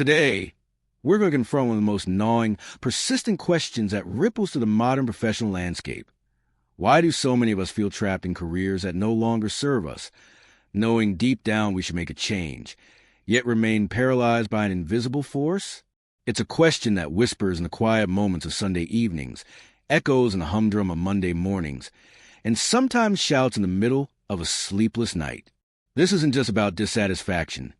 Today, we're going to confront one of the most gnawing, persistent questions that ripples through the modern professional landscape. Why do so many of us feel trapped in careers that no longer serve us, knowing deep down we should make a change, yet remain paralyzed by an invisible force? It's a question that whispers in the quiet moments of Sunday evenings, echoes in the humdrum of Monday mornings, and sometimes shouts in the middle of a sleepless night. This isn't just about dissatisfaction.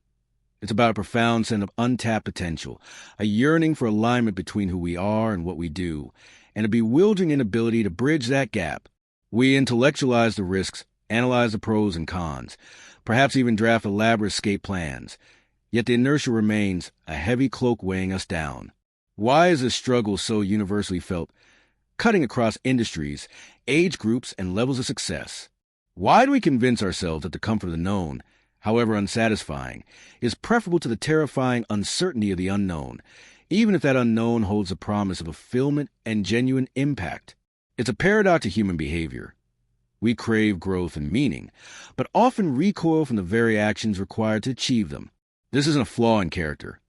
It's about a profound sense of untapped potential, a yearning for alignment between who we are and what we do, and a bewildering inability to bridge that gap. We intellectualize the risks, analyze the pros and cons, perhaps even draft elaborate escape plans. Yet the inertia remains, a heavy cloak weighing us down. Why is this struggle so universally felt, cutting across industries, age groups, and levels of success? Why do we convince ourselves that the comfort of the known, however unsatisfying, is preferable to the terrifying uncertainty of the unknown, even if that unknown holds the promise of fulfillment and genuine impact? It's a paradox of human behavior. We crave growth and meaning, but often recoil from the very actions required to achieve them. This isn't a flaw in character.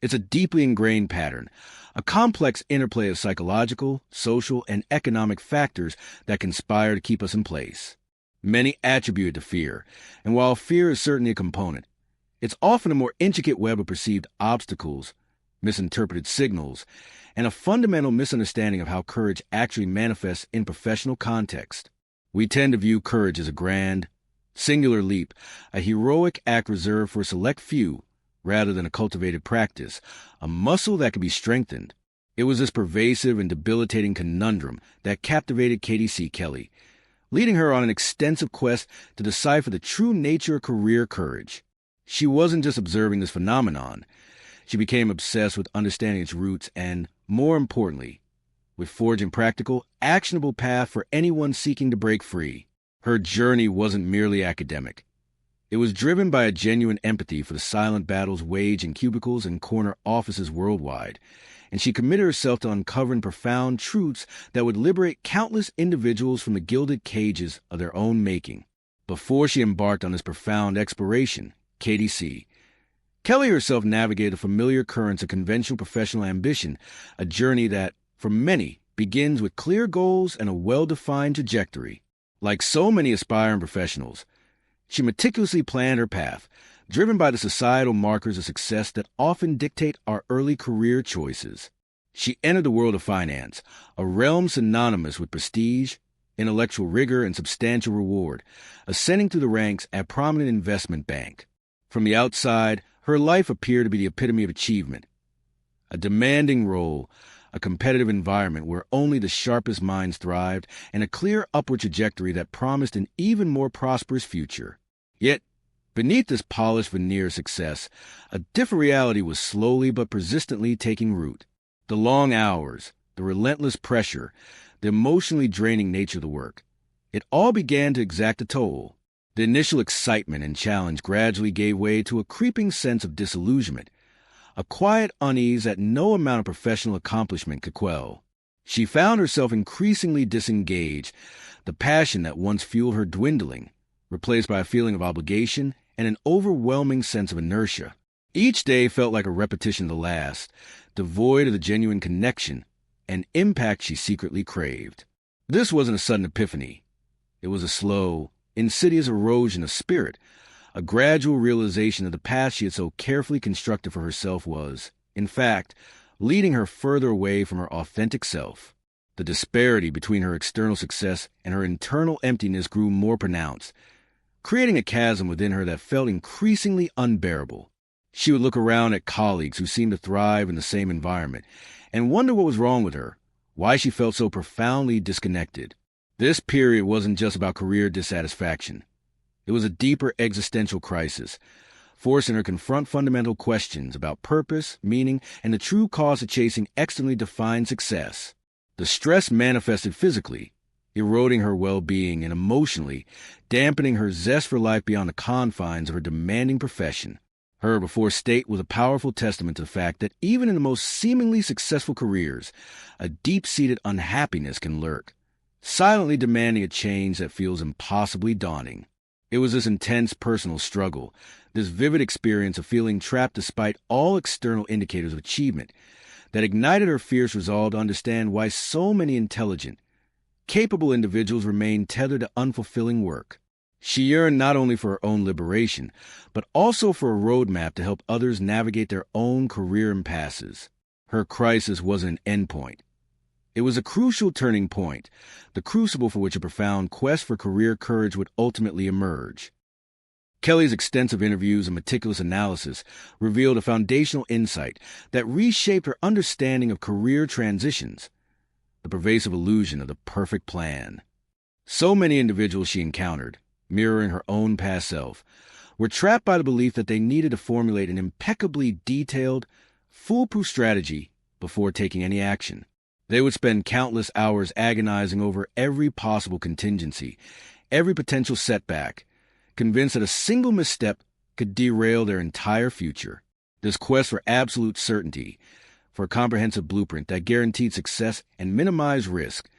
It's a deeply ingrained pattern, a complex interplay of psychological, social, and economic factors that conspire to keep us in place. Many attribute it to fear, and while fear is certainly a component, it's often a more intricate web of perceived obstacles, misinterpreted signals, and a fundamental misunderstanding of how courage actually manifests in professional context. We tend to view courage as a grand, singular leap, a heroic act reserved for a select few, rather than a cultivated practice, a muscle that can be strengthened. It was this pervasive and debilitating conundrum that captivated Kelley, leading her on an extensive quest to decipher the true nature of career courage. She wasn't just observing this phenomenon. She became obsessed with understanding its roots and, more importantly, with forging practical, actionable path for anyone seeking to break free. Her journey wasn't merely academic. It was driven by a genuine empathy for the silent battles waged in cubicles and corner offices worldwide, and she committed herself to uncovering profound truths that would liberate countless individuals from the gilded cages of their own making. Before she embarked on this profound exploration, Kelley herself navigated the familiar currents of conventional professional ambition, a journey that, for many, begins with clear goals and a well-defined trajectory. Like so many aspiring professionals, she meticulously planned her path, driven by the societal markers of success that often dictate our early career choices. She entered the world of finance, a realm synonymous with prestige, intellectual rigor, and substantial reward, ascending through the ranks at a prominent investment bank. From the outside, her life appeared to be the epitome of achievement. A demanding role, a competitive environment where only the sharpest minds thrived, and a clear upward trajectory that promised an even more prosperous future. Yet, beneath this polished veneer of success, a different reality was slowly but persistently taking root. The long hours, the relentless pressure, the emotionally draining nature of the work. It all began to exact a toll. The initial excitement and challenge gradually gave way to a creeping sense of disillusionment, a quiet unease that no amount of professional accomplishment could quell. She found herself increasingly disengaged, the passion that once fueled her dwindling, replaced by a feeling of obligation and an overwhelming sense of inertia. Each day felt like a repetition of the last, devoid of the genuine connection and impact she secretly craved. This wasn't a sudden epiphany. It was a slow, insidious erosion of spirit, a gradual realization of the path she had so carefully constructed for herself was, in fact, leading her further away from her authentic self. The disparity between her external success and her internal emptiness grew more pronounced, creating a chasm within her that felt increasingly unbearable. She would look around at colleagues who seemed to thrive in the same environment and wonder what was wrong with her, why she felt so profoundly disconnected. This period wasn't just about career dissatisfaction. It was a deeper existential crisis, forcing her to confront fundamental questions about purpose, meaning, and the true cause of chasing externally defined success. The stress manifested physically, eroding her well-being, and emotionally dampening her zest for life beyond the confines of her demanding profession. Her before state was a powerful testament to the fact that even in the most seemingly successful careers, a deep-seated unhappiness can lurk, silently demanding a change that feels impossibly daunting. It was this intense personal struggle, this vivid experience of feeling trapped despite all external indicators of achievement, that ignited her fierce resolve to understand why so many intelligent, capable individuals remain tethered to unfulfilling work. She yearned not only for her own liberation, but also for a roadmap to help others navigate their own career impasses. Her crisis wasn't an endpoint. It was a crucial turning point, the crucible for which a profound quest for career courage would ultimately emerge. Kelley's extensive interviews and meticulous analysis revealed a foundational insight that reshaped her understanding of career transitions, the pervasive illusion of the perfect plan. So many individuals she encountered, mirroring her own past self, were trapped by the belief that they needed to formulate an impeccably detailed, foolproof strategy before taking any action. They would spend countless hours agonizing over every possible contingency, every potential setback, convinced that a single misstep could derail their entire future. This quest for absolute certainty, for a comprehensive blueprint that guaranteed success and minimized risk,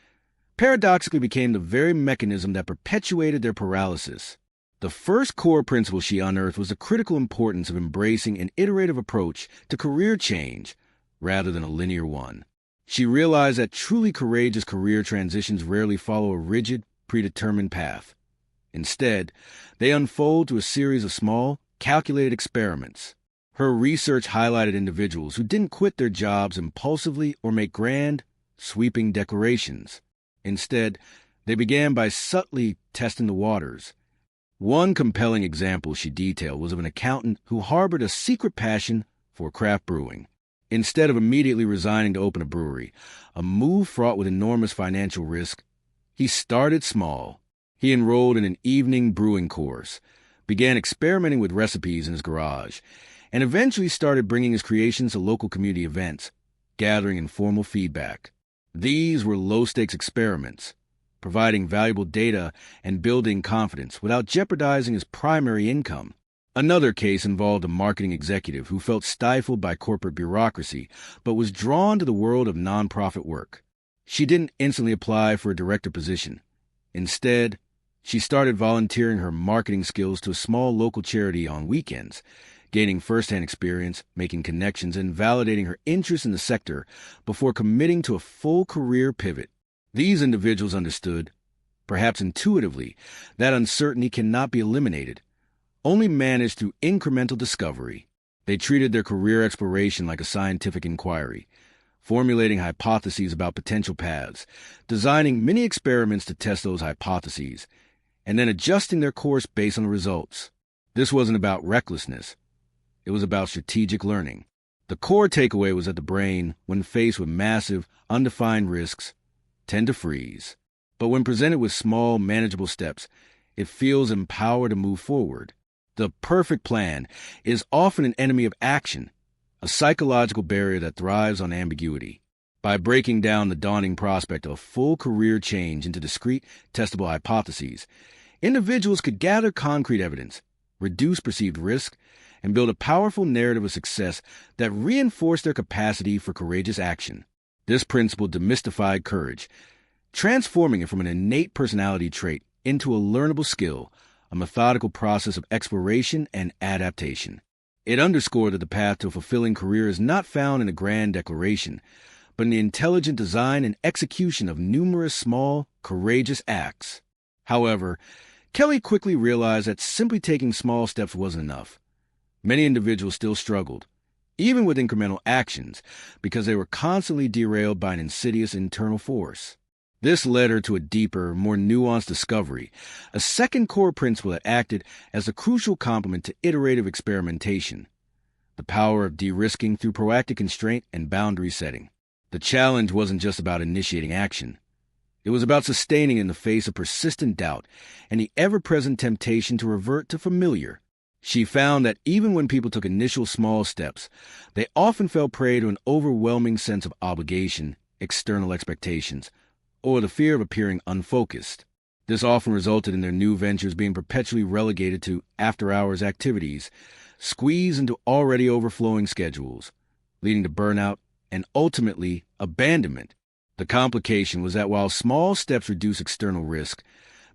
paradoxically became the very mechanism that perpetuated their paralysis. The first core principle she unearthed was the critical importance of embracing an iterative approach to career change rather than a linear one. She realized that truly courageous career transitions rarely follow a rigid, predetermined path. Instead, they unfold through a series of small, calculated experiments. Her research highlighted individuals who didn't quit their jobs impulsively or make grand, sweeping declarations. Instead, they began by subtly testing the waters. One compelling example she detailed was of an accountant who harbored a secret passion for craft brewing. Instead of immediately resigning to open a brewery, a move fraught with enormous financial risk, he started small. He enrolled in an evening brewing course, began experimenting with recipes in his garage, and eventually started bringing his creations to local community events, gathering informal feedback. These were low-stakes experiments, providing valuable data and building confidence without jeopardizing his primary income. Another case involved a marketing executive who felt stifled by corporate bureaucracy but was drawn to the world of nonprofit work. She didn't instantly apply for a director position. Instead, she started volunteering her marketing skills to a small local charity on weekends, gaining firsthand experience, making connections, and validating her interest in the sector before committing to a full career pivot. These individuals understood, perhaps intuitively, that uncertainty cannot be eliminated, only managed through incremental discovery. They treated their career exploration like a scientific inquiry, formulating hypotheses about potential paths, designing mini experiments to test those hypotheses, and then adjusting their course based on the results. This wasn't about recklessness. It was about strategic learning. The core takeaway was that the brain, when faced with massive, undefined risks, tend to freeze. But when presented with small, manageable steps, it feels empowered to move forward. The perfect plan is often an enemy of action, a psychological barrier that thrives on ambiguity. By breaking down the daunting prospect of full career change into discrete, testable hypotheses, individuals could gather concrete evidence, reduce perceived risk, and build a powerful narrative of success that reinforced their capacity for courageous action. This principle demystified courage, transforming it from an innate personality trait into a learnable skill, a methodical process of exploration and adaptation. It underscored that the path to a fulfilling career is not found in a grand declaration, but in the intelligent design and execution of numerous small, courageous acts. However, Kelley quickly realized that simply taking small steps wasn't enough. Many individuals still struggled, even with incremental actions, because they were constantly derailed by an insidious internal force. This led her to a deeper, more nuanced discovery, a second core principle that acted as a crucial complement to iterative experimentation: the power of de-risking through proactive constraint and boundary setting. The challenge wasn't just about initiating action. It was about sustaining in the face of persistent doubt and the ever-present temptation to revert to familiar. She found that even when people took initial small steps, they often fell prey to an overwhelming sense of obligation, external expectations, or the fear of appearing unfocused. This often resulted in their new ventures being perpetually relegated to after-hours activities, squeezed into already overflowing schedules, leading to burnout and ultimately abandonment. The complication was that while small steps reduce external risk,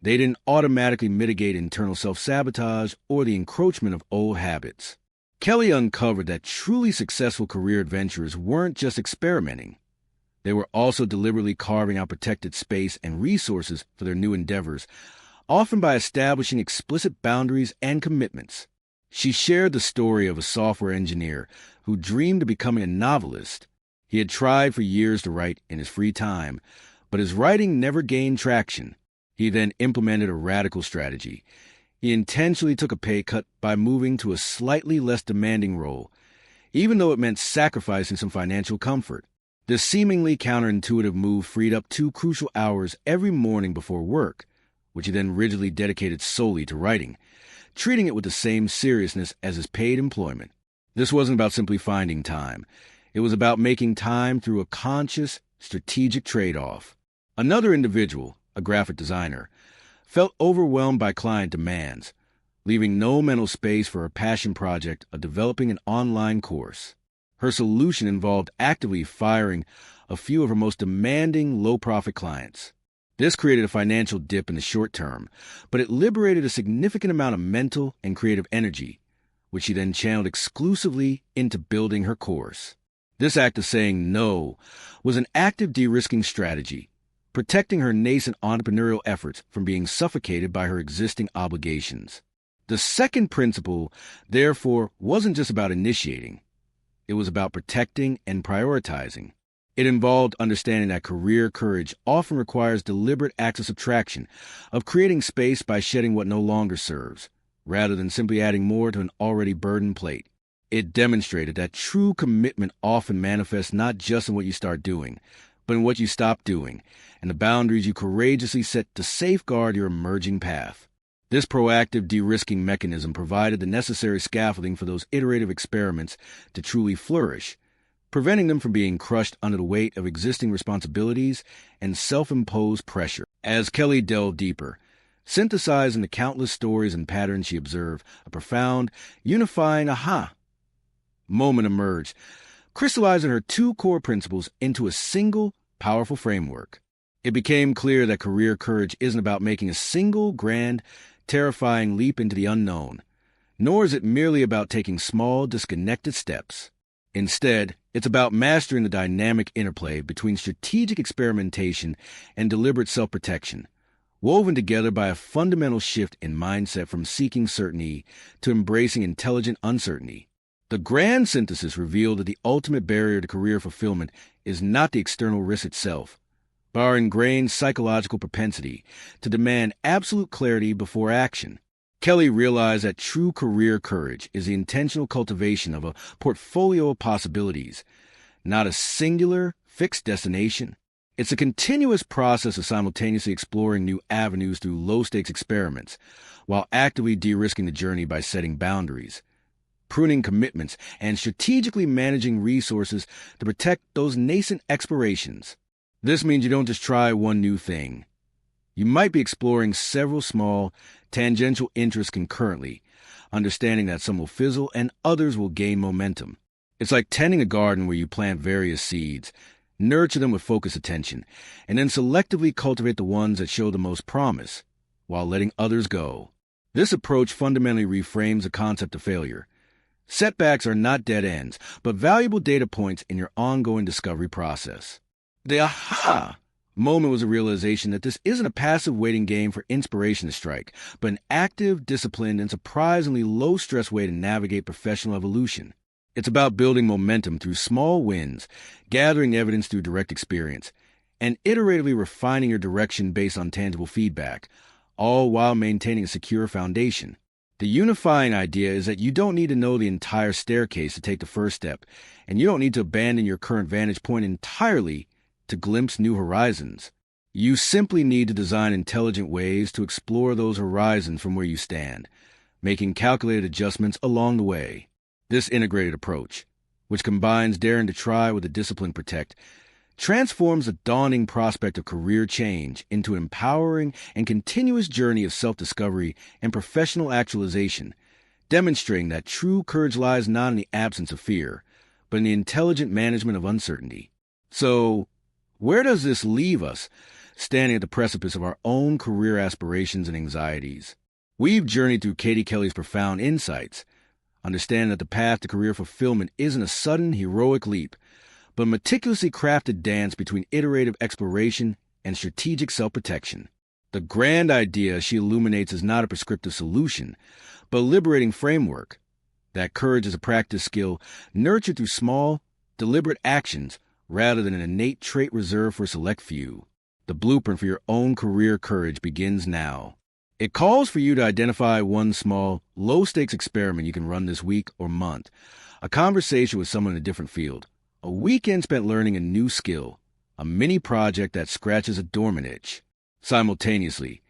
They didn't automatically mitigate internal self-sabotage or the encroachment of old habits. Kelley uncovered that truly successful career adventurers weren't just experimenting. They were also deliberately carving out protected space and resources for their new endeavors, often by establishing explicit boundaries and commitments. She shared the story of a software engineer who dreamed of becoming a novelist. He had tried for years to write in his free time, but his writing never gained traction. He then implemented a radical strategy. He intentionally took a pay cut by moving to a slightly less demanding role, even though it meant sacrificing some financial comfort. This seemingly counterintuitive move freed up 2 crucial hours every morning before work, which he then rigidly dedicated solely to writing, treating it with the same seriousness as his paid employment. This wasn't about simply finding time. It was about making time through a conscious, strategic trade-off. Another individual, a graphic designer, felt overwhelmed by client demands, leaving no mental space for her passion project of developing an online course. Her solution involved actively firing a few of her most demanding, low-profit clients. This created a financial dip in the short term, but it liberated a significant amount of mental and creative energy, which she then channeled exclusively into building her course. This act of saying no was an active de-risking strategy, protecting her nascent entrepreneurial efforts from being suffocated by her existing obligations. The second principle, therefore, wasn't just about initiating. It was about protecting and prioritizing. It involved understanding that career courage often requires deliberate acts of subtraction, of creating space by shedding what no longer serves, rather than simply adding more to an already burdened plate. It demonstrated that true commitment often manifests not just in what you start doing, but in what you stop doing, and the boundaries you courageously set to safeguard your emerging path. This proactive de-risking mechanism provided the necessary scaffolding for those iterative experiments to truly flourish, preventing them from being crushed under the weight of existing responsibilities and self-imposed pressure. As Kelley delved deeper, synthesizing the countless stories and patterns she observed, a profound, unifying aha moment emerged, crystallizing her 2 core principles into a single, powerful framework. It became clear that career courage isn't about making a single, grand, terrifying leap into the unknown, nor is it merely about taking small, disconnected steps. Instead, it's about mastering the dynamic interplay between strategic experimentation and deliberate self-protection, woven together by a fundamental shift in mindset from seeking certainty to embracing intelligent uncertainty. The grand synthesis revealed that the ultimate barrier to career fulfillment is not the external risk itself, but our ingrained psychological propensity to demand absolute clarity before action. Kelley realized that true career courage is the intentional cultivation of a portfolio of possibilities, not a singular, fixed destination. It's a continuous process of simultaneously exploring new avenues through low-stakes experiments, while actively de-risking the journey by setting boundaries, pruning commitments, and strategically managing resources to protect those nascent explorations. This means you don't just try one new thing. You might be exploring several small, tangential interests concurrently, understanding that some will fizzle and others will gain momentum. It's like tending a garden where you plant various seeds, nurture them with focused attention, and then selectively cultivate the ones that show the most promise, while letting others go. This approach fundamentally reframes the concept of failure. Setbacks are not dead ends, but valuable data points in your ongoing discovery process. The aha moment was a realization that this isn't a passive waiting game for inspiration to strike, but an active, disciplined, and surprisingly low-stress way to navigate professional evolution. It's about building momentum through small wins, gathering evidence through direct experience, and iteratively refining your direction based on tangible feedback, all while maintaining a secure foundation. The unifying idea is that you don't need to know the entire staircase to take the first step, and you don't need to abandon your current vantage point entirely to glimpse new horizons. You simply need to design intelligent ways to explore those horizons from where you stand, making calculated adjustments along the way. This integrated approach, which combines daring to try with the discipline to protect, transforms the daunting prospect of career change into an empowering and continuous journey of self-discovery and professional actualization, demonstrating that true courage lies not in the absence of fear, but in the intelligent management of uncertainty. So, where does this leave us? standing at the precipice of our own career aspirations and anxieties. We've journeyed through Kelley's profound insights, understanding that the path to career fulfillment isn't a sudden, heroic leap, but a meticulously crafted dance between iterative exploration and strategic self-protection. The grand idea she illuminates is not a prescriptive solution, but a liberating framework. That courage is a practice skill nurtured through small, deliberate actions rather than an innate trait reserved for a select few. The blueprint for your own career courage begins now. It calls for you to identify one small, low-stakes experiment you can run this week or month, a conversation with someone in a different field, a weekend spent learning a new skill, a mini project that scratches a dormant itch. Simultaneously,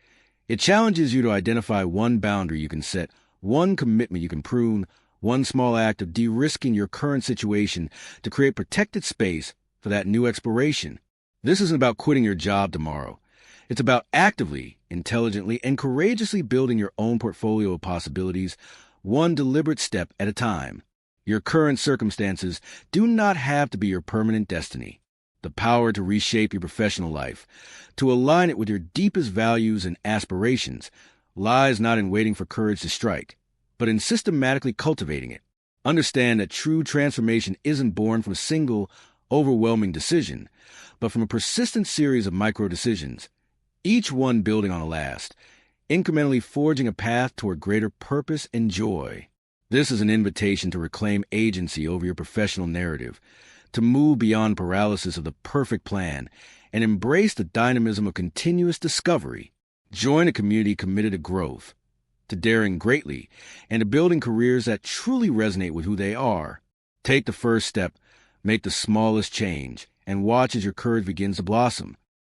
it challenges you to identify one boundary you can set, one commitment you can prune, one small act of de-risking your current situation to create protected space for that new exploration. This isn't about quitting your job tomorrow. It's about actively, intelligently, and courageously building your own portfolio of possibilities, one deliberate step at a time. Your current circumstances do not have to be your permanent destiny. The power to reshape your professional life, to align it with your deepest values and aspirations, lies not in waiting for courage to strike, but in systematically cultivating it. Understand that true transformation isn't born from a single, overwhelming decision, but from a persistent series of micro-decisions, each one building on the last, incrementally forging a path toward greater purpose and joy. This is an invitation to reclaim agency over your professional narrative, to move beyond paralysis of the perfect plan, and embrace the dynamism of continuous discovery. Join a community committed to growth, to daring greatly, and to building careers that truly resonate with who they are. Take the first step, make the smallest change, and watch as your courage begins to blossom.